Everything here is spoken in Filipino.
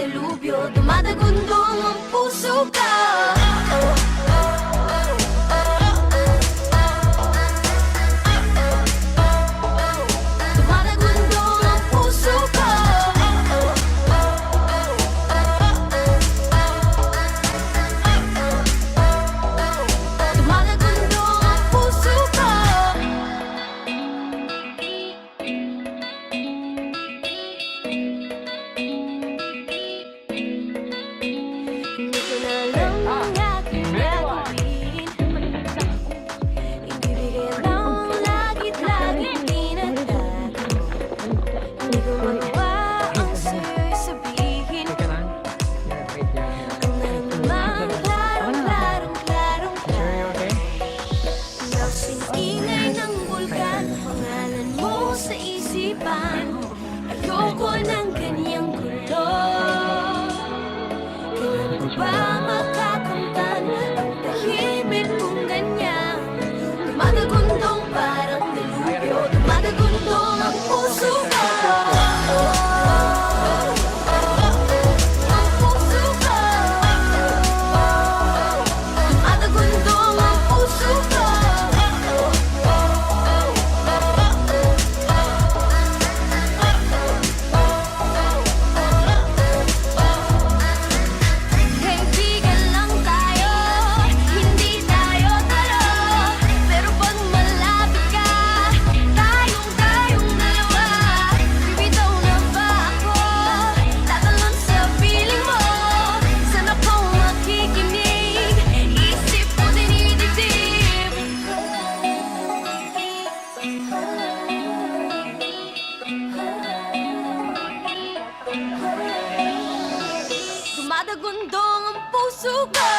delubyo, dumadagundong ang puso ko. Dumadagundong ang puso ko. Dumadagundong ang puso ko. Hindi ko na alam ang aking gagawin. Ibibigay lang ang lagit-lagit tinatago. Hindi ko magawa ang sa'yo'y sabihin. Ang naramdaman, klarong-klarong Kasing ingay ng bulkan, pangalan mo sa isipan. Ayoko ng ganyang gulo. Kailan mo ba makakamtan ang tahimik kong ganyan? Dumadagundong parang delubyo, dumadagundong ang puso ko. Ang puso ko. Dumadagundong ang puso ko. Kaibigan lang tayo, hindi tayo talo. Pero pag malapit ka, tayong dalawa. Bibitaw na ba ako? Tatalon sa piling mo. Saan ako makikinig? Isip ko dinidibdib. Dumadagundong ang puso ko.